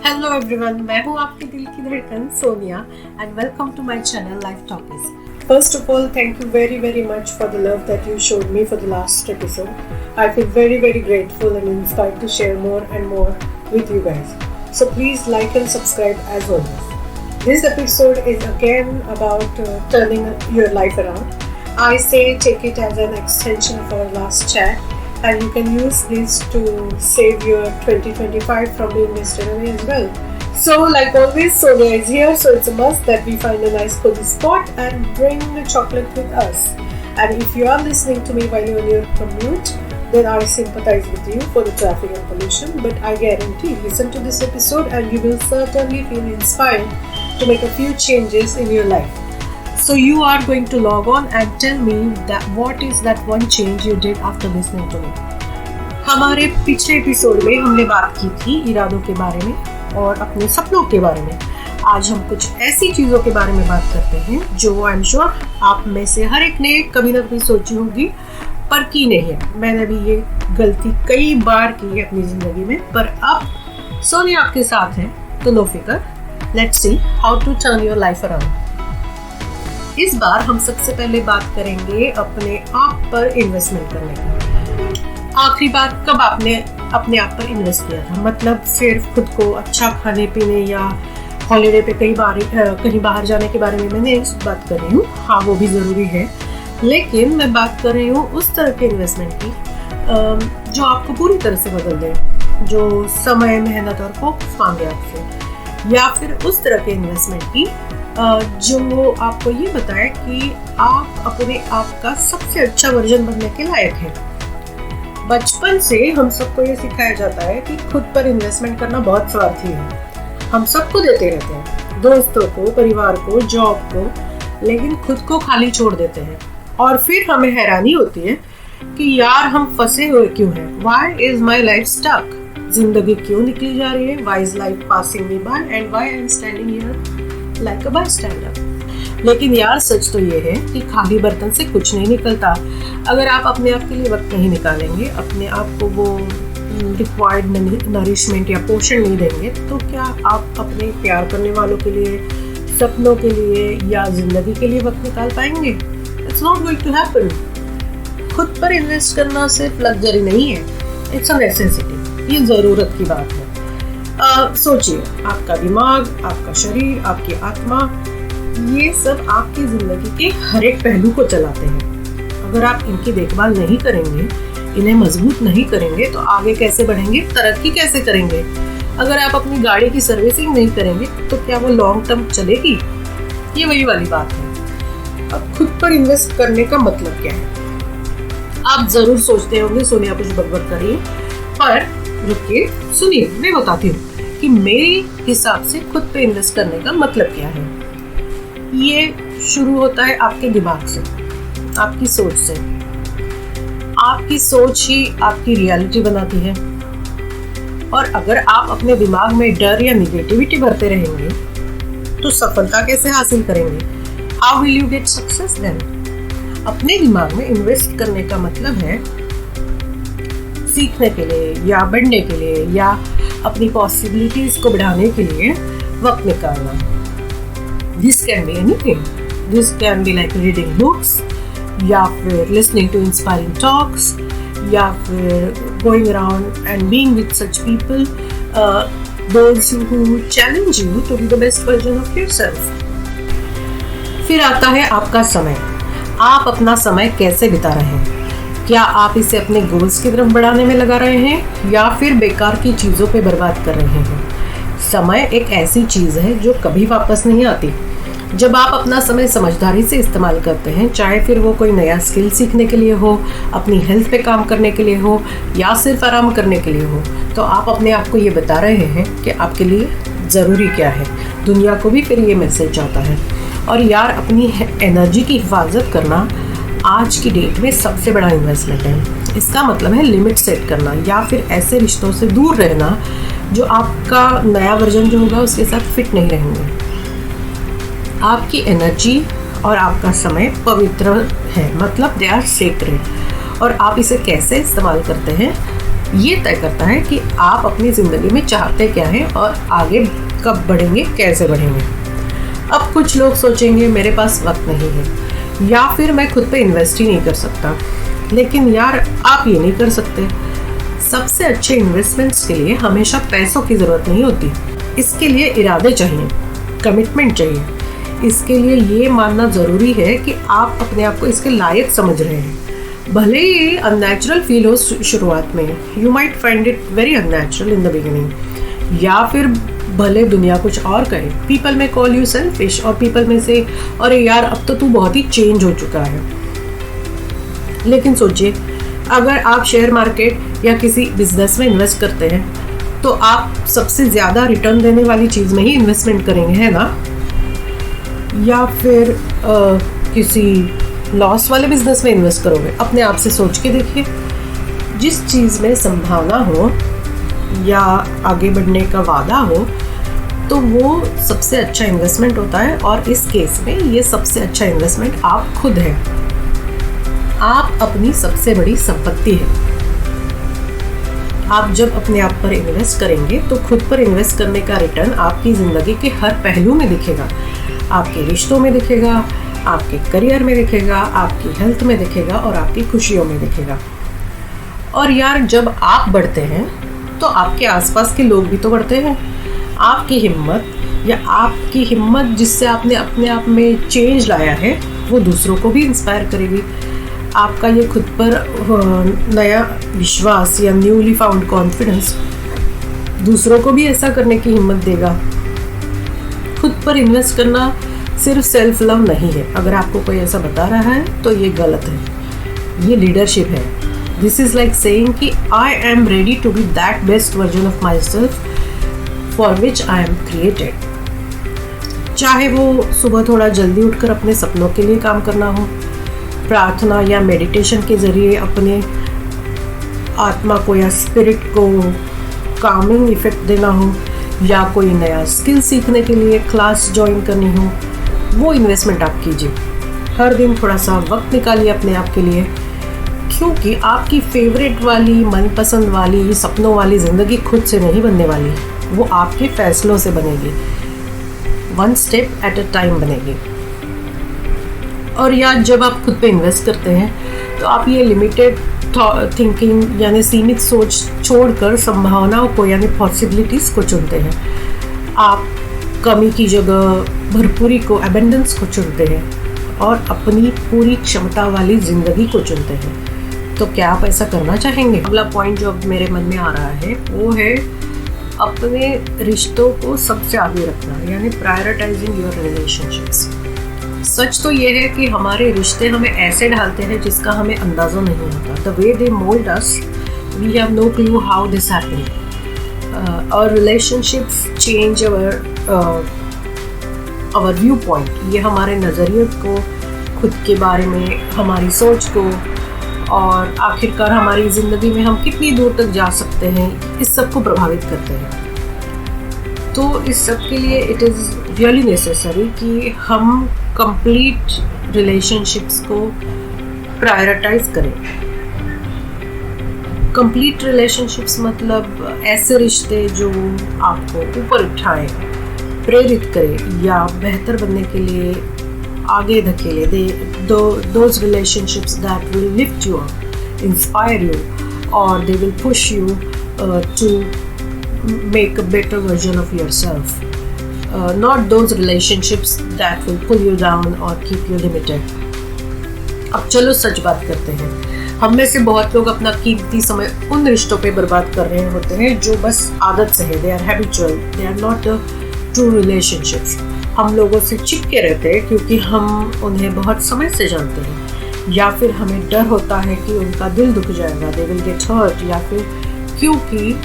Hello everyone, मैं हूँ आपके दिल की धड़कन Sonia and welcome to my channel life topics. First of all, thank you very much for the love that you showed me for the last episode. I feel very grateful and inspired to share more and more with you guys. So please like and subscribe as always. This episode is again about turning your life around. I say take it as an extension of our last chat. And you can use this to save your 2025 from being wasted away as well. So like always, Sonia is here, so it's a must that we find a nice cozy spot and bring the chocolate with us. And if you are listening to me while you're on your commute, then I sympathize with you for the traffic and pollution. But I guarantee, listen to this episode and you will certainly feel inspired to make a few changes in your life. So you are going to log on and tell me that what is that one change you did after listening to me. हमारे पिछले episode में हमने बात की थी इरादों के बारे में और अपने सपनों के बारे में. आज हम कुछ ऐसी चीज़ों के बारे में बात करते हैं जो आई एम श्योर आप में से हर एक ने कभी ना कभी सोची होगी पर की नहीं है. मैंने भी ये गलती कई बार की है अपनी ज़िंदगी में, पर अब सोनिया आपके साथ है तो नो फिकर. Let's see how to turn your life around. इस बार हम सबसे पहले बात करेंगे अपने आप पर इन्वेस्टमेंट करने की. आखिरी बार कब आपने अपने आप पर इन्वेस्ट किया था? मतलब सिर्फ खुद को अच्छा खाने पीने या हॉलीडे पे कहीं बाहर जाने के बारे में मैं नहीं बात कर रही हूँ. हाँ, वो भी ज़रूरी है, लेकिन मैं बात कर रही हूँ उस तरह के इन्वेस्टमेंट की जो आपको पूरी तरह से बदल दे, जो समय, मेहनत और फोकस मांगे आपसे. या फिर उस तरह के इन्वेस्टमेंट की जो आपको ये बताए कि आप अपने आप का सबसे अच्छा वर्जन बनने के लायक हैं. बचपन से हम सबको ये सिखाया जाता है कि खुद पर इन्वेस्टमेंट करना बहुत स्वार्थी है. हम सबको देते रहते हैं, दोस्तों को, परिवार को, जॉब को, लेकिन खुद को खाली छोड़ देते हैं. और फिर हमें हैरानी होती है कि यार हम फंसे हुए क्यों हैं. Why is my life stuck? जिंदगी क्यों निकली जा रही है? Why is life passing me by and why I am standing here like a bystander? लेकिन यार सच तो ये है कि खाली बर्तन से कुछ नहीं निकलता. अगर आप अपने आप के लिए वक्त नहीं निकालेंगे, अपने आप को वो रिक्वायर्ड नरिशमेंट या पोषण नहीं देंगे, तो क्या आप अपने प्यार करने वालों के लिए, सपनों के लिए या जिंदगी के लिए वक्त निकाल पाएंगे? It's not going to happen. खुद पर इन्वेस्ट करना सिर्फ लग्जरी नहीं है, इट्स अ नेसेसिटी. ये ज़रूरत की बात है. सोचिए, आपका दिमाग, आपका शरीर, आपकी आत्मा, ये सब आपकी ज़िंदगी के हर एक पहलू को चलाते हैं. अगर आप इनकी देखभाल नहीं करेंगे, इन्हें मजबूत नहीं करेंगे, तो आगे कैसे बढ़ेंगे, तरक्की कैसे करेंगे? अगर आप अपनी गाड़ी की सर्विसिंग नहीं करेंगे तो क्या वो लॉन्ग टर्म चलेगी? ये वही वाली बात है. अब खुद पर इन्वेस्ट करने का मतलब क्या है? आप ज़रूर सोचते होंगे सोनिया कुछ बकबक करिए, पर रुकिए, सुनिए, मैं बताती हूँ कि मेरे हिसाब से खुद पे इन्वेस्ट करने का मतलब क्या है. ये शुरू होता है आपके दिमाग से, आपकी सोच से. आपकी सोच ही आपकी रियलिटी बनाती है. और अगर आप अपने दिमाग में डर या निगेटिविटी भरते रहेंगे तो सफलता कैसे हासिल करेंगे? How will you get success then? अपने दिमाग में इन्वेस्ट करने का मतलब है सीखने के लिए या बढ़ने के लिए या अपनी पॉसिबिलिटीज को बढ़ाने के लिए वक्त निकालना. This can be anything. This can be like reading books, या फिर लिसनिंग टू इंस्पायरिंग टॉक्स, या फिर going around and being with such people those who challenge you to be the best version of yourself. फिर आता है आपका समय. आप अपना समय कैसे बिता रहे हैं? क्या आप इसे अपने गोल्स की तरफ बढ़ाने में लगा रहे हैं या फिर बेकार की चीज़ों पे बर्बाद कर रहे हैं? समय एक ऐसी चीज़ है जो कभी वापस नहीं आती. जब आप अपना समय समझदारी से इस्तेमाल करते हैं, चाहे फिर वो कोई नया स्किल सीखने के लिए हो, अपनी हेल्थ पे काम करने के लिए हो या सिर्फ आराम करने के लिए हो, तो आप अपने आप को ये बता रहे हैं कि आपके लिए ज़रूरी क्या है. दुनिया को भी फिर ये मैसेज जाता है. और यार, अपनी एनर्जी की हिफाजत करना आज की डेट में सबसे बड़ा इन्वेस्टमेंट है. इसका मतलब है लिमिट सेट करना या फिर ऐसे रिश्तों से दूर रहना जो आपका नया वर्जन जो होगा उसके साथ फिट नहीं रहेंगे. आपकी एनर्जी और आपका समय पवित्र है, मतलब दे आर सेक्रेड. और आप इसे कैसे इस्तेमाल करते हैं ये तय करता है कि आप अपनी ज़िंदगी में चाहते क्या हैं और आगे कब बढ़ेंगे, कैसे बढ़ेंगे। अब कुछ लोग सोचेंगे मेरे पास वक्त नहीं है, या फिर मैं खुद पे इन्वेस्ट ही नहीं कर सकता। लेकिन यार, आप ये नहीं कर सकते। सबसे अच्छे इन्वेस्टमेंट्स के लिए हमेशा पैसों की ज़रूरत नहीं होती। इसके लिए इरादे चाहिए, कमिटमेंट चाहिए। इसके लिए ये मानना ज़रूरी है कि आप अपने आप को इसके लायक समझ रहे हैं। भले ही अननेचुरल फील हो शुरुआत में, you might find it very unnatural in the beginning, या फिर भले दुनिया कुछ और कहे। पीपल में कॉल यू सेल्फिश, और पीपल में से अरे यार अब तो तू बहुत ही चेंज हो चुका है। लेकिन सोचिए, अगर आप शेयर मार्केट या किसी बिजनेस में इन्वेस्ट करते हैं तो आप सबसे ज़्यादा रिटर्न देने वाली चीज़ में ही इन्वेस्टमेंट करेंगे, है ना? या फिर किसी लॉस वाले बिजनेस में इन्वेस्ट करोगे? अपने आप से सोच के देखिए। जिस चीज़ में संभावना हो या आगे बढ़ने का वादा हो तो वो सबसे अच्छा इन्वेस्टमेंट होता है। और इस केस में ये सबसे अच्छा इन्वेस्टमेंट आप खुद हैं। आप अपनी सबसे बड़ी संपत्ति है। आप जब अपने आप पर इन्वेस्ट करेंगे तो खुद पर इन्वेस्ट करने का रिटर्न आपकी ज़िंदगी के हर पहलू में दिखेगा। आपके रिश्तों में दिखेगा, आपके करियर में दिखेगा, आपकी हेल्थ में दिखेगा और आपकी खुशियों में दिखेगा। और यार, जब आप बढ़ते हैं तो आपके आसपास के लोग भी तो बढ़ते हैं। आपकी हिम्मत जिससे आपने अपने आप में चेंज लाया है वो दूसरों को भी इंस्पायर करेगी। आपका ये खुद पर नया विश्वास या न्यूली फाउंड कॉन्फिडेंस दूसरों को भी ऐसा करने की हिम्मत देगा। खुद पर इन्वेस्ट करना सिर्फ सेल्फ लव नहीं है। अगर आपको कोई ऐसा बता रहा है तो ये गलत है, ये लीडरशिप है। दिस इज़ लाइक सेइंग कि I am ready to be that best version of my self for which I am created. चाहे वो सुबह थोड़ा जल्दी उठकर अपने सपनों के लिए काम करना हो, प्रार्थना या मेडिटेशन के ज़रिए अपने आत्मा को या स्पिरिट को कामिंग इफेक्ट देना हो, या कोई नया स्किल सीखने के लिए क्लास ज्वाइन करनी हो, वो इन्वेस्टमेंट आप कीजिए। हर दिन थोड़ा सा वक्त निकालिए अपने आप के लिए, क्योंकि आपकी फेवरेट वाली, मनपसंद वाली, सपनों वाली ज़िंदगी खुद से नहीं बनने वाली, वो आपके फैसलों से बनेगी। One step at a time बनेगी। और यार, जब आप खुद पे इन्वेस्ट करते हैं तो आप ये लिमिटेड थिंकिंग यानी सीमित सोच छोड़कर संभावनाओं को यानी पॉसिबिलिटीज़ को चुनते हैं। आप कमी की जगह भरपूरी को, एबेंडेंस को चुनते हैं और अपनी पूरी क्षमता वाली ज़िंदगी को चुनते हैं। तो क्या आप ऐसा करना चाहेंगे? अगला पॉइंट जो अब मेरे मन में आ रहा है वो है अपने रिश्तों को सबसे आगे रखना, यानी प्रायोरिटाइजिंग योर रिलेशनशिप्स। सच तो ये है कि हमारे रिश्ते हमें ऐसे ढालते हैं जिसका हमें अंदाज़ा नहीं होता। The way they mould us, we have no clue how this happened. और relationships change our view point. ये हमारे नज़रिए को, खुद के बारे में हमारी सोच को, और आखिरकार हमारी ज़िंदगी में हम कितनी दूर तक जा सकते हैं, इस सब को प्रभावित करते हैं। तो इस सब के लिए इट इज़ रियली नेसेसरी कि हम कंप्लीट रिलेशनशिप्स को प्रायोरिटाइज करें। कंप्लीट रिलेशनशिप्स मतलब ऐसे रिश्ते जो आपको ऊपर उठाएं, प्रेरित करें या बेहतर बनने के लिए आगे धकेले दे। Those relationships that will lift you up, inspire you, और they will push you to make a better version of yourself, not those relationships that will pull you down or keep you limited. अब चलो सच बात करते हैं। हम में से बहुत लोग अपना कीमती समय उन रिश्तों पे बर्बाद कर रहे होते हैं जो बस आदत से है, they are habitual, they are not true relationships. हम लोगों से चिपके रहते हैं क्योंकि हम उन्हें बहुत समय से जानते हैं, या फिर हमें डर होता है कि उनका दिल दुख जाएगा, they will get hurt, या फिर क्योंकि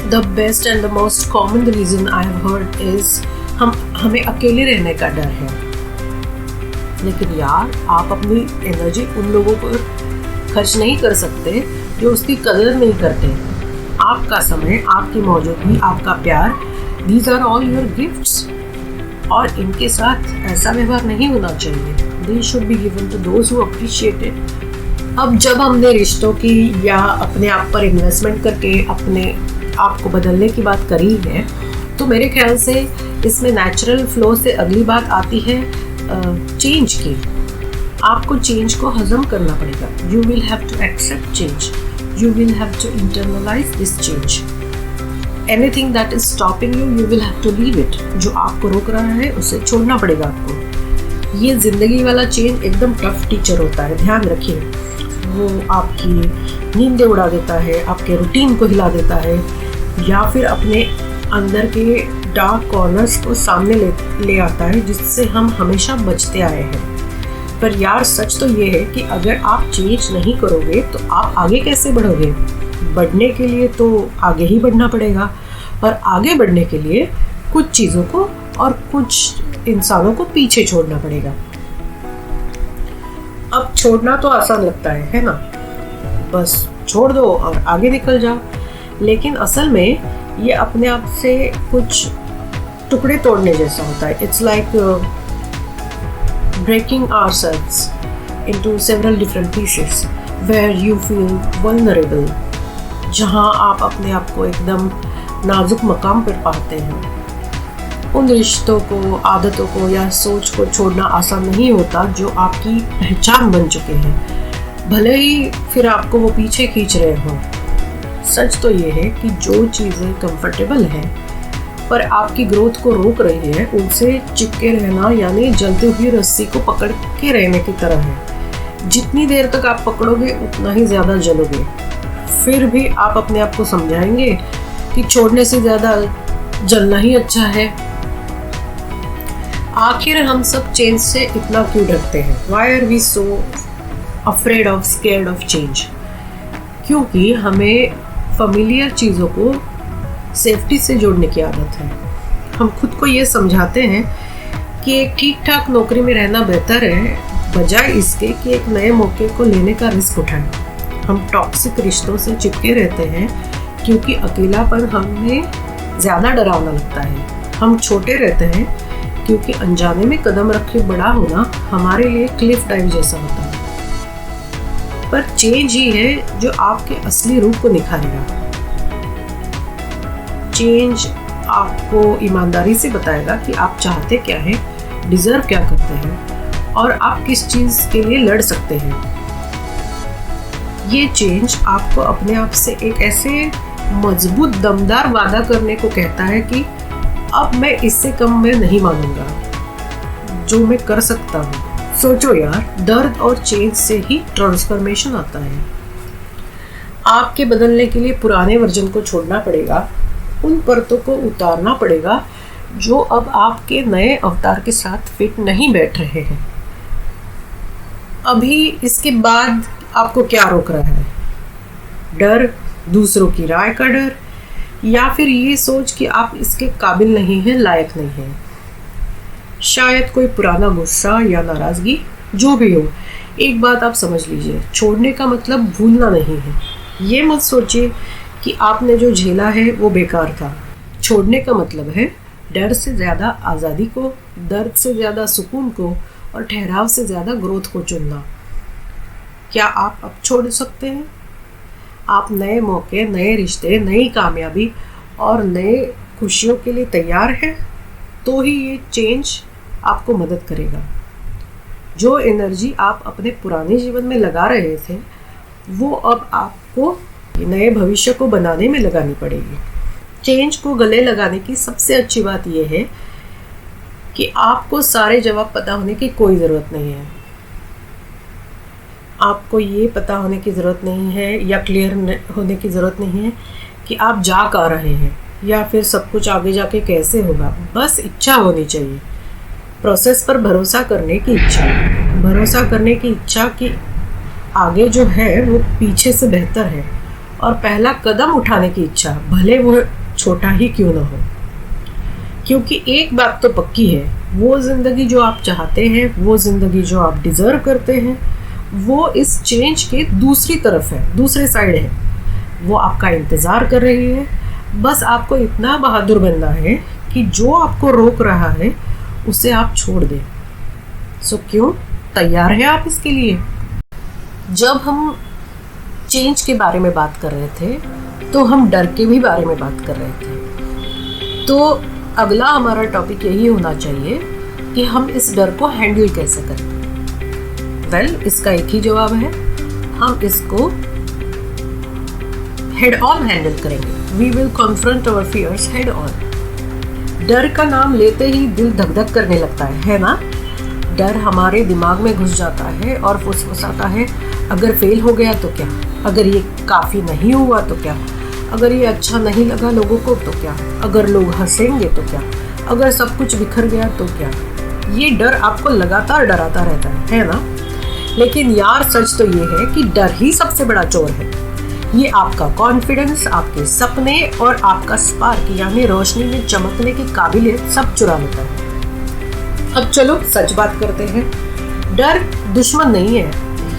the best and the most common reason I have heard is हमें अकेले रहने का डर है। लेकिन यार, आप अपनी एनर्जी उन लोगों पर खर्च नहीं कर सकते जो उसकी कदर नहीं करते। आपका समय, आपकी मौजूदगी, आपका प्यार, these are all your gifts, और इनके साथ ऐसा व्यवहार नहीं होना चाहिए। They should be given to those who appreciate it अब जब हमने रिश्तों की या अपने आप पर इन्वेस्टमेंट करके अपने आप को बदलने की बात करी है, तो मेरे ख्याल से इसमें नेचुरल फ्लो से अगली बात आती है चेंज की। आपको चेंज को हजम करना पड़ेगा। You will have to accept change, you will have to internalise this change. Anything that is stopping you, you will have to leave it. जो आपको रोक रहा है उसे छोड़ना पड़ेगा आपको। ये जिंदगी वाला चेंज एकदम टफ टीचर होता है, ध्यान रखिए। वो आपकी नींदें उड़ा देता है, आपके रूटीन को हिला देता है, या फिर अपने अंदर के डार्क कॉर्नर्स को सामने ले आता है, जिससे हम हमेशा बचते आए हैं। पर यार सच तो ये है कि अगर आप चेंज नहीं करोगे तो आप आगे कैसे बढ़ोगे? बढ़ने के लिए तो आगे ही बढ़ना पड़ेगा, और आगे बढ़ने के लिए कुछ चीज़ों को और कुछ इंसानों को पीछे छोड़ना पड़ेगा। अब छोड़ना तो आसान लगता है ना, बस छोड़ दो और आगे निकल जाओ। लेकिन असल में ये अपने आप से कुछ टुकड़े तोड़ने जैसा होता है। It's like breaking ourselves into several different pieces where you feel vulnerable, जहाँ आप अपने आप को एकदम नाजुक मकाम पर पाते हैं। उन रिश्तों को, आदतों को या सोच को छोड़ना आसान नहीं होता जो आपकी पहचान बन चुके हैं, भले ही फिर आपको वो पीछे खींच रहे हों। सच तो ये है कि जो चीज़ें कंफर्टेबल हैं पर आपकी ग्रोथ को रोक रही है, उनसे चिपके रहना यानी जलती हुई रस्सी को पकड़ के रहने की तरह है। जितनी देर तक आप पकड़ोगे उतना ही ज़्यादा जलोगे। फिर भी आप अपने आप को समझाएंगे कि छोड़ने से ज़्यादा जलना ही अच्छा है। आखिर हम सब चेंज से इतना क्यों डरते हैं? Why are we so afraid of, scared of change? क्योंकि हमें familiar चीज़ों को सेफ्टी से जोड़ने की आदत है। हम खुद को ये समझाते हैं कि एक ठीक ठाक नौकरी में रहना बेहतर है, बजाय इसके कि एक नए मौके को लेने का रिस्क उठाएं। हम टॉक्सिक रिश्तों से चिपके रहते हैं क्योंकि अकेलापन हमें ज़्यादा डरावना लगता है। हम छोटे रहते हैं क्योंकि अनजाने में कदम रखे बड़ा होना हमारे लिए क्लिफ डाइव जैसा होता है। पर चेंज ही है जो आपके असली रूप को निखारेगा। चेंज आपको ईमानदारी से बताएगा कि आप चाहते क्या हैं, डिजर्व क्या करते हैं और आप किस चीज़ के लिए लड़ सकते हैं। ये चेंज आपको अपने आप से एक ऐसे मजबूत दमदार वादा करने को कहता है कि अब मैं इससे कम में नहीं मानूंगा, जो मैं कर सकता हूँ। सोचो यार, दर्द और चेंज से ही ट्रांसफॉर्मेशन आता है। आपके बदलने के लिए पुराने वर्जन को छोड़ना पड़ेगा, उन परतों को उतारना पड़ेगा जो अब आपके नए अवतार के साथ फिट नहीं बैठ रहे हैं। अभी इसके बाद आपको क्या रोक रहा है? डर, दूसरों की राय का डर, या फिर ये सोच कि आप इसके काबिल नहीं हैं, लायक नहीं हैं। शायद कोई पुराना गुस्सा या नाराज़गी, जो भी हो। एक बात आप समझ लीजिए, छोड़ने का मतलब भूलना नहीं है। ये मत सोचिए कि आपने जो झेला है वो बेकार था। छोड़ने का मतलब है डर से ज़्यादा आज़ादी को, दर्द से ज़्यादा सुकून को और ठहराव से ज़्यादा ग्रोथ को चुनना। क्या आप अब छोड़ सकते हैं? आप नए मौके, नए रिश्ते, नई कामयाबी और नए खुशियों के लिए तैयार हैं? तो ही ये चेंज आपको मदद करेगा। जो एनर्जी आप अपने पुराने जीवन में लगा रहे थे, वो अब आपको नए भविष्य को बनाने में लगानी पड़ेगी। चेंज को गले लगाने की सबसे अच्छी बात यह है कि आपको सारे जवाब पता होने की कोई ज़रूरत नहीं है। आपको ये पता होने की ज़रूरत नहीं है या क्लियर होने की ज़रूरत नहीं है कि आप जा कहाँ रहे हैं या फिर सब कुछ आगे जाके कैसे होगा। बस इच्छा होनी चाहिए, प्रोसेस पर भरोसा करने की इच्छा, भरोसा करने की इच्छा कि आगे जो है वो पीछे से बेहतर है, और पहला कदम उठाने की इच्छा, भले वो छोटा ही क्यों ना हो। क्योंकि एक बात तो पक्की है, वो ज़िंदगी जो आप चाहते हैं, वो ज़िंदगी जो आप डिज़र्व करते हैं, वो इस चेंज के दूसरी तरफ है, दूसरे साइड है। वो आपका इंतज़ार कर रही है। बस आपको इतना बहादुर बनना है कि जो आपको रोक रहा है उसे आप छोड़ दें। सो क्यों, तैयार है आप इसके लिए? जब हम चेंज के बारे में बात कर रहे थे तो हम डर के भी बारे में बात कर रहे थे। तो अगला हमारा टॉपिक यही होना चाहिए कि हम इस डर को हैंडल कैसे करें। वेल, इसका एक ही जवाब है, हम इसको हेड ऑन हैंडल करेंगे। We will confront our fears head on. डर का नाम लेते ही दिल धक धक करने लगता है ना? डर हमारे दिमाग में घुस जाता है और फुसफुसाता है, अगर फेल हो गया तो क्या, अगर ये काफ़ी नहीं हुआ तो क्या, अगर ये अच्छा नहीं लगा लोगों को तो क्या, अगर लोग हंसेंगे तो क्या, अगर सब कुछ बिखर गया तो क्या। ये डर आपको लगातार डराता रहता है ना? लेकिन यार सच तो ये है कि डर ही सबसे बड़ा चोर है। ये आपका कॉन्फिडेंस, आपके सपने और आपका स्पार्क यानी रोशनी में चमकने की काबिलियत सब चुरा लेता है। अब चलो सच बात करते हैं। डर दुश्मन नहीं है,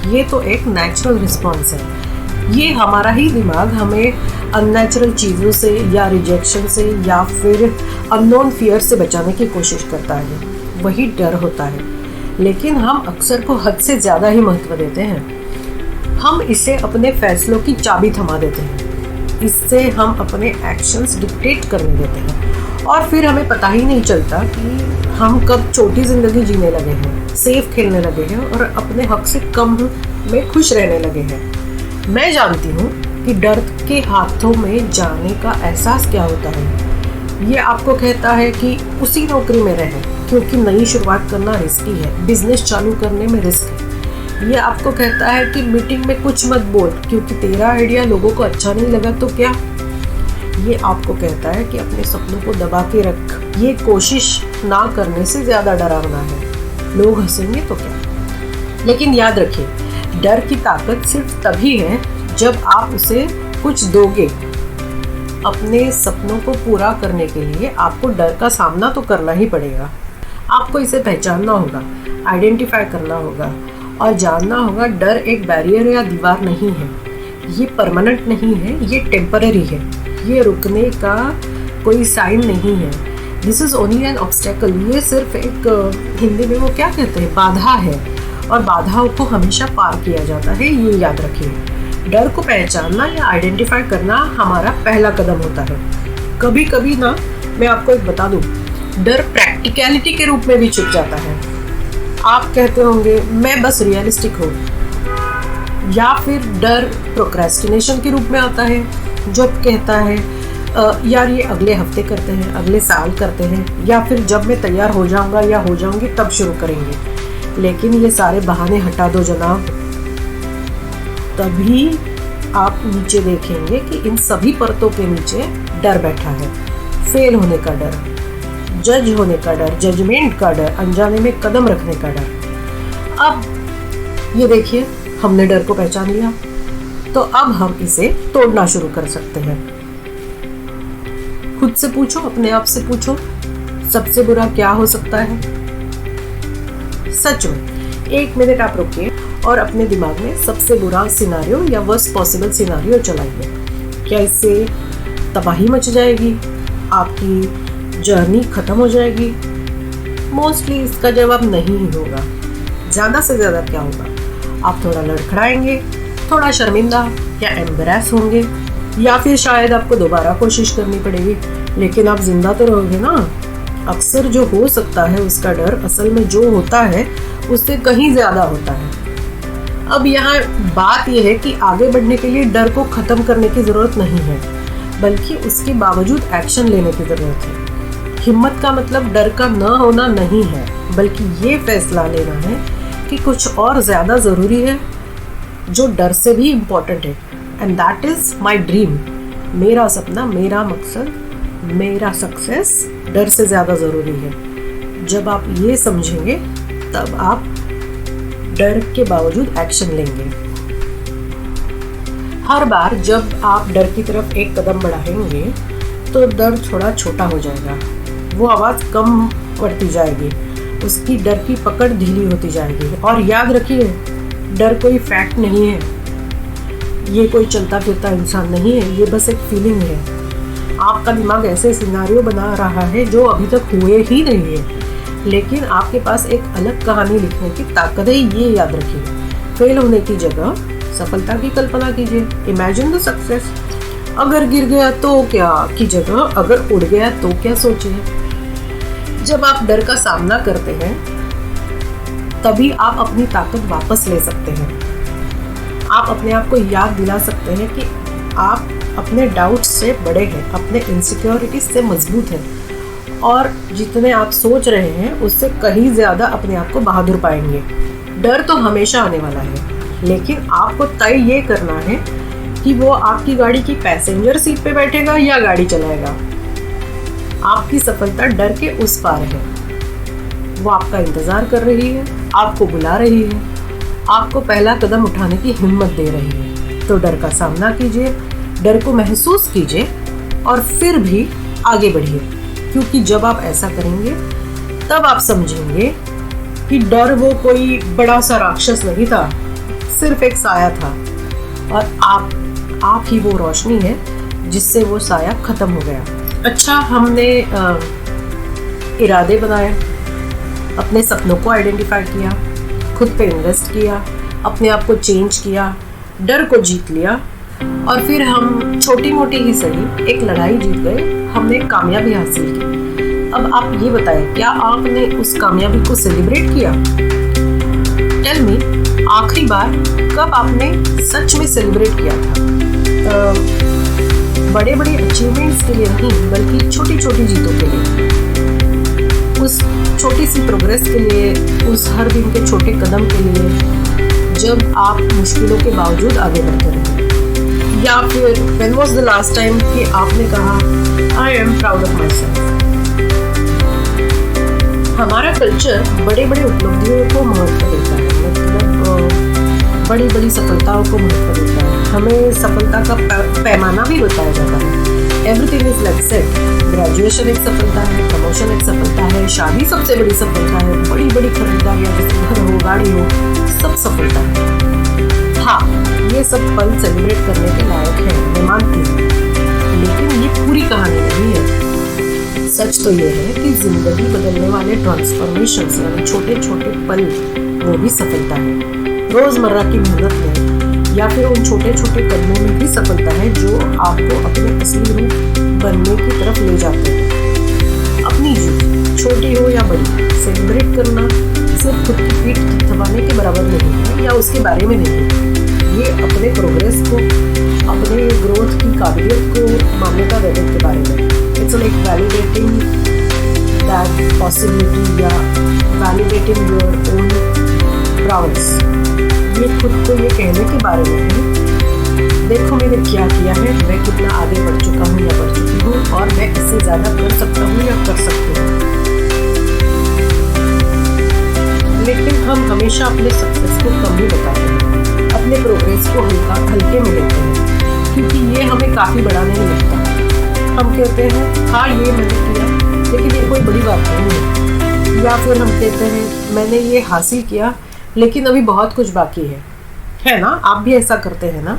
ये तो एक नेचुरल रिस्पॉन्स है। ये हमारा ही दिमाग हमें अननेचुरल चीज़ों से या रिजेक्शन से या फिर अननोन फियर से बचाने की कोशिश करता है, वही डर होता है। लेकिन हम अक्सर को हद से ज़्यादा ही महत्व देते हैं। हम इसे अपने फैसलों की चाबी थमा देते हैं, इससे हम अपने एक्शंस डिक्टेट करने देते हैं और फिर हमें पता ही नहीं चलता कि हम कब छोटी ज़िंदगी जीने लगे हैं, सेफ खेलने लगे हैं और अपने हक से कम में खुश रहने लगे हैं। मैं जानती हूँ कि डर के हाथों में जाने का एहसास क्या होता है। ये आपको कहता है कि उसी नौकरी में रहें क्योंकि नई शुरुआत करना रिस्की है, बिजनेस चालू करने में रिस्क है। ये आपको कहता है कि मीटिंग में कुछ मत बोल क्योंकि तेरा आइडिया लोगों को अच्छा नहीं लगा तो क्या। ये आपको कहता है कि अपने सपनों को दबा के रख, ये कोशिश ना करने से ज़्यादा डरावना है, लोग हंसेंगे तो क्या। लेकिन याद रखिए, डर की ताकत सिर्फ तभी है जब आप उसे कुछ दोगे। अपने सपनों को पूरा करने के लिए आपको डर का सामना तो करना ही पड़ेगा। आपको इसे पहचानना होगा, आइडेंटिफाई करना होगा और जानना होगा डर एक बैरियर या दीवार नहीं है, ये परमानेंट नहीं है, ये टेम्पररी है, ये रुकने का कोई साइन नहीं है। This is only an obstacle. ये सिर्फ एक हिंदी में वो क्या कहते हैं, बाधा है और बाधाओं को हमेशा पार किया जाता है, ये याद रखिए। डर को पहचानना या आइडेंटिफाई करना हमारा पहला कदम होता है। कभी कभी ना, मैं आपको एक बता दूँ, डर प्रैक्टिकलिटी के रूप में भी छुप जाता है। आप कहते होंगे मैं बस रियलिस्टिक हूँ, या फिर डर प्रोक्रेस्टिनेशन के रूप में आता है, जो कहता है यार ये अगले हफ्ते करते हैं, अगले साल करते हैं, या फिर जब मैं तैयार हो जाऊँगा या हो जाऊँगी तब शुरू करेंगे। लेकिन ये सारे बहाने हटा दो जनाब, तभी आप नीचे देखेंगे कि इन सभी परतों के नीचे डर बैठा है। फेल होने का डर, जज होने का डर, जजमेंट का डर, अनजाने में कदम रखने का डर। अब ये देखिए, हमने डर को पहचान लिया, तो अब हम इसे तोड़ना शुरू कर सकते हैं। खुद से पूछो, अपने आप से पूछो, सबसे बुरा क्या हो सकता है? सच में 1 मिनट आप रुकिए और अपने दिमाग में सबसे बुरा सिनारियो या वर्स्ट पॉसिबल सिनारियो चलाइए। क्या इससे तबाही मच जाएगी? आपकी जर्नी खत्म हो जाएगी? मोस्टली इसका जवाब नहीं ही होगा। ज़्यादा से ज़्यादा क्या होगा, आप थोड़ा लड़खड़ाएंगे, थोड़ा शर्मिंदा या एम्बैरेस होंगे, या फिर शायद आपको दोबारा कोशिश करनी पड़ेगी, लेकिन आप जिंदा तो रहोगे ना। अक्सर जो हो सकता है उसका डर असल में जो होता है उससे कहीं ज़्यादा होता है। अब यहाँ बात यह है कि आगे बढ़ने के लिए डर को ख़त्म करने की ज़रूरत नहीं है, बल्कि उसके बावजूद एक्शन लेने की ज़रूरत है। हिम्मत का मतलब डर का न होना नहीं है, बल्कि ये फैसला लेना है कि कुछ और ज़्यादा ज़रूरी है जो डर से भी इम्पोर्टेंट है, and that is my dream. मेरा सपना, मेरा मकसद, मेरा सक्सेस डर से ज़्यादा ज़रूरी है। जब आप ये समझेंगे तब आप डर के बावजूद एक्शन लेंगे। हर बार जब आप डर की तरफ एक कदम बढ़ाएंगे तो डर थोड़ा छोटा हो जाएगा, वो आवाज़ कम पड़ती जाएगी, उसकी डर की पकड़ ढीली होती जाएगी। और याद रखिए, डर कोई फैक्ट नहीं है, ये कोई चलता फिरता इंसान नहीं है, ये बस एक फीलिंग है। आपका दिमाग ऐसे सिनारियो बना रहा है जो अभी तक हुए ही नहीं है, लेकिन आपके पास एक अलग कहानी लिखने की ताकत है, ये याद रखिए। फेल होने की जगह सफलता की कल्पना कीजिए। Imagine the success. अगर गिर गया तो क्या की जगह अगर उड़ गया तो क्या सोचिए। जब आप डर का सामना करते हैं तभी आप अपनी ताकत वापस ले सकते हैं। आप अपने आप को याद दिला सकते हैं कि आप अपने डाउट्स से बड़े हैं, अपने इनसिक्योरिटीज से मजबूत हैं और जितने आप सोच रहे हैं उससे कहीं ज़्यादा अपने आप को बहादुर पाएंगे। डर तो हमेशा आने वाला है, लेकिन आपको तय ये करना है कि वो आपकी गाड़ी की पैसेंजर सीट पे बैठेगा या गाड़ी चलाएगा। आपकी सफलता डर के उस पार है। वो आपका इंतजार कर रही है, आपको बुला रही है, आपको पहला कदम उठाने की हिम्मत दे रही है। तो डर का सामना कीजिए, डर को महसूस कीजिए और फिर भी आगे बढ़िए, क्योंकि जब आप ऐसा करेंगे तब आप समझेंगे कि डर वो कोई बड़ा सा राक्षस नहीं था, सिर्फ एक साया था और आप ही वो रोशनी है जिससे वो साया खत्म हो गया। अच्छा, हमने इरादे बनाए, अपने सपनों को आइडेंटिफाई किया, खुद पे इन्वेस्ट किया, अपने आप को चेंज किया, डर को जीत लिया और फिर हम छोटी मोटी ही सही एक लड़ाई जीत गए, हमने कामयाबी हासिल की। अब आप ये बताएं, क्या आपने उस कामयाबी को सेलिब्रेट किया? टेल मी, आखिरी बार कब आपने सच में सेलिब्रेट किया था? बड़े बड़े अचीवमेंट्स के लिए नहीं, बल्कि छोटी छोटी जीतों के लिए, उस छोटी सी प्रोग्रेस के लिए, उस हर दिन के छोटे कदम के लिए, जब आप मुश्किलों के बावजूद आगे बढ़ते रहे। या फिर when was the last time कि आपने कहा I am proud of my self. हमारा कल्चर बड़े बड़े उपलब्धियों को महत्व देता है, मतलब बड़ी बड़ी सफलताओं को महत्व देता है। हमें सफलता का पैमाना भी बताया जाता है। Everything is like set. Graduation एक सफलता है, प्रमोशन एक सफलता है, शादी सबसे बड़ी सफलता है, बड़ी बड़ी खरीदारियां जैसे घर हो, गाड़ी हो, सब सफलता है। हाँ, ये सब पल सेलिब्रेट करने के लायक है, मैं मानती हूँ, लेकिन ये पूरी कहानी नहीं है। सच तो ये है कि जिंदगी बदलने वाले ट्रांसफॉर्मेशंस यानी छोटे छोटे पल, वो भी सफलता है। रोजमर्रा की मेहनत में या फिर उन छोटे छोटे कदमों में भी सफलता है जो आपको अपने असली रूप बनने की तरफ ले जाते हैं। अपनी जीत छोटी हो या बड़ी, सेलिब्रेट करना सिर्फ खुद की पीठ थपथपाने के बराबर नहीं है या उसके बारे में नहीं है। ये अपने प्रोग्रेस को, अपने ग्रोथ की काबिलियत को मान्यता देने के बारे में। It's like validating that possibility या वैलिडेटिंग योर ओन प्राउड्स। ये खुद को ये कहने के बारे में है, देखो मैंने क्या किया है, मैं कितना आगे बढ़ चुका हूँ या बढ़ चुकी हूँ और मैं इससे ज़्यादा कर सकता हूँ या कर सकती हूँ। लेकिन हम हमेशा अपने सक्सेस को कम ही बताते हैं, अपने प्रोग्रेस को हल्के में लेते हैं, क्योंकि ये हमें काफ़ी बड़ा नहीं लगता। हम कहते हैं हाँ ये मैंने किया, लेकिन ये कोई बड़ी बात नहीं है। या फिर हम कहते हैं मैंने ये हासिल किया, लेकिन अभी बहुत कुछ बाकी है ना? आप भी ऐसा करते हैं ना?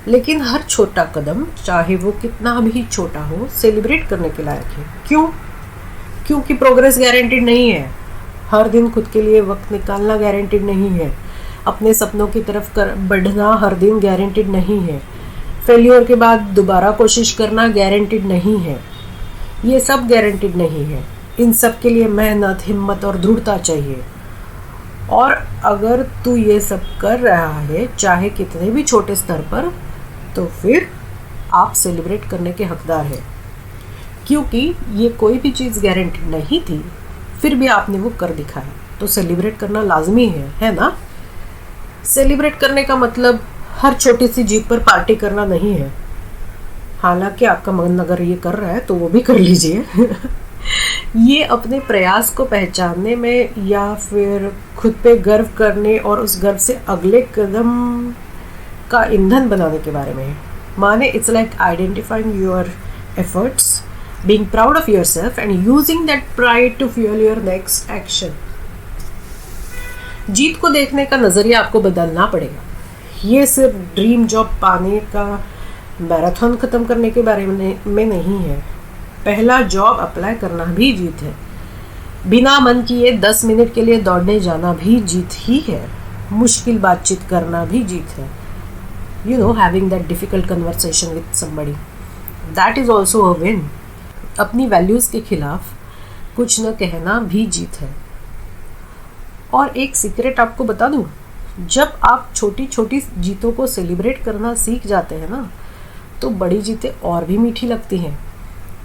लेकिन हर छोटा कदम, चाहे वो कितना भी छोटा हो, सेलिब्रेट करने के लायक है। क्यों? क्योंकि प्रोग्रेस गारंटीड नहीं है। हर दिन खुद के लिए वक्त निकालना गारंटीड नहीं है। अपने सपनों की तरफ बढ़ना हर दिन गारंटीड नहीं है। फेलियर के बाद दोबारा कोशिश करना गारंटीड नहीं है। ये सब गारंटीड नहीं है। इन सब के लिए मेहनत, हिम्मत और दृढ़ता चाहिए। और अगर तू ये सब कर रहा है, चाहे कितने भी छोटे स्तर पर, तो फिर आप सेलिब्रेट करने के हकदार हैं, क्योंकि ये कोई भी चीज़ गारंटी नहीं थी, फिर भी आपने वो कर दिखाया, तो सेलिब्रेट करना लाजमी है ना? सेलिब्रेट करने का मतलब हर छोटी सी जीत पर पार्टी करना नहीं है। हालांकि आपका मन अगर ये कर रहा है तो वो भी कर लीजिए। ये अपने प्रयास को पहचानने में या फिर खुद पे गर्व करने और उस गर्व से अगले कदम का ईंधन बनाने के बारे में है। माने it's like identifying your efforts, being proud of yourself and using that pride to fuel your next action. जीत को देखने का नजरिया आपको बदलना पड़ेगा। ये सिर्फ ड्रीम जॉब पाने का मैराथन खत्म करने के बारे में नहीं है। पहला जॉब अप्लाई करना भी जीत है। बिना मन किए 10 मिनट के लिए दौड़ने जाना भी जीत ही है। मुश्किल बातचीत करना भी जीत है. Having that difficult conversation with somebody, that is also a win. अपनी वैल्यूज़ के खिलाफ कुछ न कहना भी जीत है. और एक सीक्रेट आपको बता दूं, जब आप छोटी छोटी जीतों को सेलिब्रेट करना सीख जाते हैं ना, तो बड़ी जीतें और भी मीठी लगती हैं.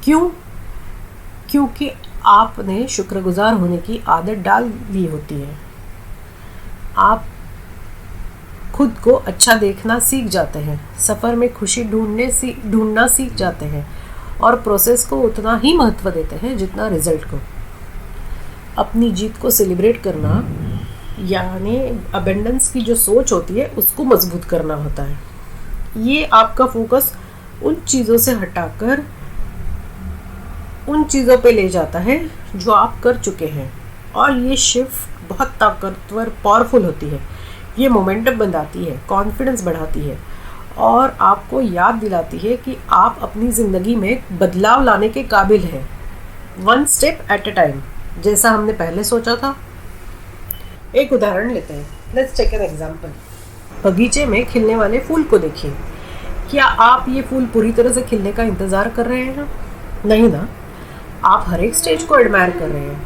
क्यों? क्योंकि आपने शुक्रगुजार होने की आदत डाल ली होती है. आप खुद को अच्छा देखना सीख जाते हैं, सफ़र में खुशी ढूंढना सीख जाते हैं और प्रोसेस को उतना ही महत्व देते हैं जितना रिजल्ट को. अपनी जीत को सेलिब्रेट करना यानी अबेंडेंस की जो सोच होती है उसको मजबूत करना होता है. ये आपका फोकस उन चीज़ों से हटाकर उन चीज़ों पे ले जाता है जो आप कर चुके हैं, और ये शिफ्ट बहुत ताकतवर पावरफुल होती है. ये मोमेंटम बनाती है, कॉन्फिडेंस बढ़ाती है और आपको याद दिलाती है कि आप अपनी ज़िंदगी में बदलाव लाने के काबिल हैं, one step at a time, जैसा हमने पहले सोचा था. एक उदाहरण लेते हैं. Let's take an example. बगीचे में खिलने वाले फूल को देखिए. क्या आप ये फूल पूरी तरह से खिलने का इंतज़ार कर रहे हैं? नहीं ना. आप हर एक स्टेज को एडमायर कर रहे हैं.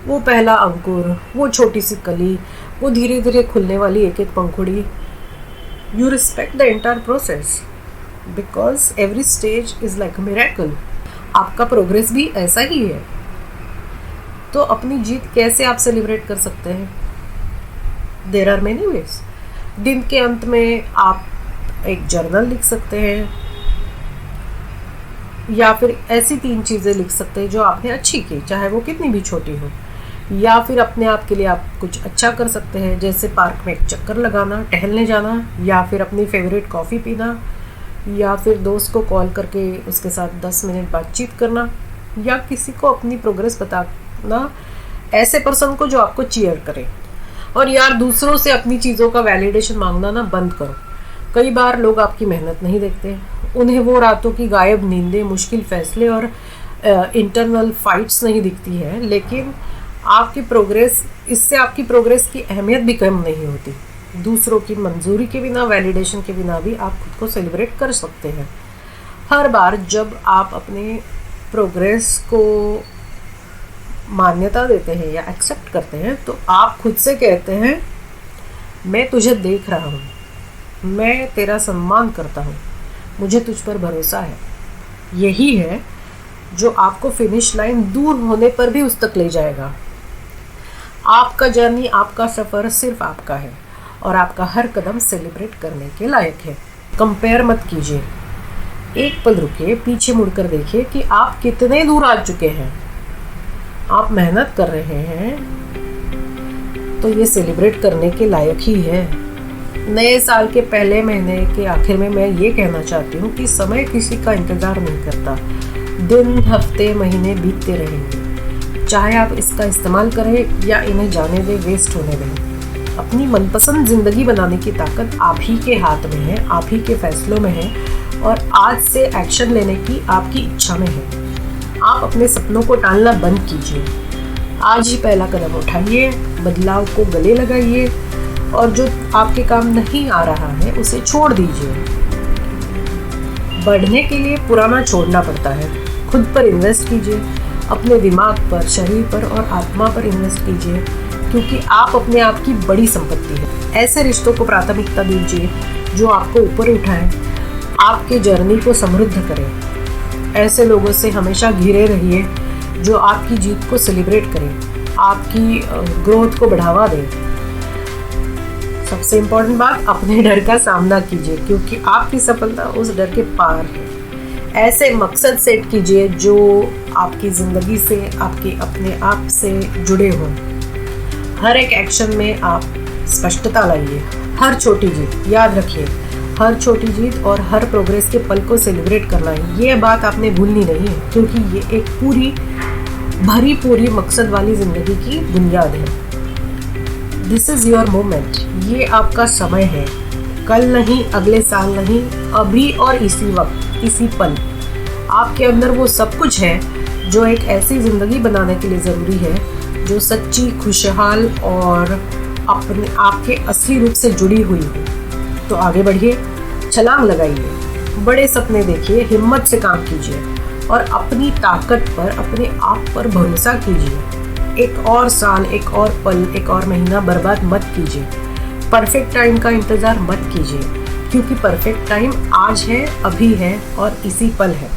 वो पहला अंकुर, वो छोटी सी कली, वो धीरे धीरे खुलने वाली एक एक पंखुड़ी. You respect the entire process because every stage is like a miracle. आपका प्रोग्रेस भी ऐसा ही है. तो अपनी जीत कैसे आप सेलिब्रेट कर सकते हैं? There are many ways. दिन के अंत में आप एक जर्नल लिख सकते हैं, या फिर ऐसी 3 चीज़ें लिख सकते हैं जो आपने अच्छी की, चाहे वो कितनी भी छोटी हो. या फिर अपने आप के लिए आप कुछ अच्छा कर सकते हैं, जैसे पार्क में एक चक्कर लगाना, टहलने जाना, या फिर अपनी फेवरेट कॉफ़ी पीना, या फिर दोस्त को कॉल करके उसके साथ 10 मिनट बातचीत करना, या किसी को अपनी प्रोग्रेस बताना, ऐसे पर्सन को जो आपको चीयर करे. और यार, दूसरों से अपनी चीज़ों का वैलिडेशन मांगना ना बंद करो. कई बार लोग आपकी मेहनत नहीं देखते. उन्हें वो रातों की गायब नींदें, मुश्किल फैसले और इंटरनल फाइट्स नहीं दिखती है, लेकिन इससे आपकी प्रोग्रेस की अहमियत भी कम नहीं होती. दूसरों की मंजूरी के बिना, वैलिडेशन के बिना भी आप खुद को सेलिब्रेट कर सकते हैं. हर बार जब आप अपने प्रोग्रेस को मान्यता देते हैं या एक्सेप्ट करते हैं, तो आप खुद से कहते हैं, मैं तुझे देख रहा हूँ, मैं तेरा सम्मान करता हूँ, मुझे तुझ पर भरोसा है. यही है जो आपको फिनिश लाइन दूर होने पर भी उस तक ले जाएगा. आपका जर्नी, आपका सफ़र सिर्फ आपका है और आपका हर कदम सेलिब्रेट करने के लायक है. कंपेयर मत कीजिए. एक पल रुकिए, पीछे मुड़कर देखिए कि आप कितने दूर आ चुके हैं. आप मेहनत कर रहे हैं तो ये सेलिब्रेट करने के लायक ही है. नए साल के पहले महीने के आखिर में मैं ये कहना चाहती हूँ कि समय किसी का इंतज़ार नहीं करता. दिन, हफ्ते, महीने बीतते रहेंगे. चाहे आप इसका इस्तेमाल करें या इन्हें जाने दें, वेस्ट होने दें. अपनी मनपसंद ज़िंदगी बनाने की ताकत आप ही के हाथ में है, आप ही के फैसलों में है और आज से एक्शन लेने की आपकी इच्छा में है. आप अपने सपनों को टालना बंद कीजिए. आज ही पहला कदम उठाइए, बदलाव को गले लगाइए और जो आपके काम नहीं आ रहा है उसे छोड़ दीजिए. बढ़ने के लिए पुराना छोड़ना पड़ता है. खुद पर इन्वेस्ट कीजिए, अपने दिमाग पर, शरीर पर और आत्मा पर इन्वेस्ट कीजिए, क्योंकि आप अपने आप की बड़ी संपत्ति है. ऐसे रिश्तों को प्राथमिकता दीजिए जो आपको ऊपर उठाएं, आपके जर्नी को समृद्ध करें. ऐसे लोगों से हमेशा घिरे रहिए जो आपकी जीत को सेलिब्रेट करें, आपकी ग्रोथ को बढ़ावा दें. सबसे इम्पोर्टेंट बात, अपने डर का सामना कीजिए, क्योंकि आपकी सफलता उस डर के पार है. ऐसे मकसद सेट कीजिए जो आपकी ज़िंदगी से, आपके अपने आप से जुड़े हों. हर एक एक्शन में आप स्पष्टता लाइए. हर छोटी जीत, याद रखिए, हर छोटी जीत और हर प्रोग्रेस के पल को सेलिब्रेट करना है. ये बात आपने भूलनी नहीं है, क्योंकि ये एक पूरी मकसद वाली ज़िंदगी की बुनियाद है. This is your moment. ये आपका समय है. कल नहीं, अगले साल नहीं, अभी और इसी वक्त, इसी पल. आपके अंदर वो सब कुछ है जो एक ऐसी ज़िंदगी बनाने के लिए ज़रूरी है जो सच्ची, खुशहाल और अपने आपके असली रूप से जुड़ी हुई हो तो आगे बढ़िए, छलांग लगाइए, बड़े सपने देखिए, हिम्मत से काम कीजिए और अपनी ताकत पर, अपने आप पर भरोसा कीजिए। एक और साल, एक और पल, एक और महीना बर्बाद मत कीजिए। परफेक्ट टाइम का इंतज़ार मत कीजिए, क्योंकि परफेक्ट टाइम आज है, अभी है और इसी पल है।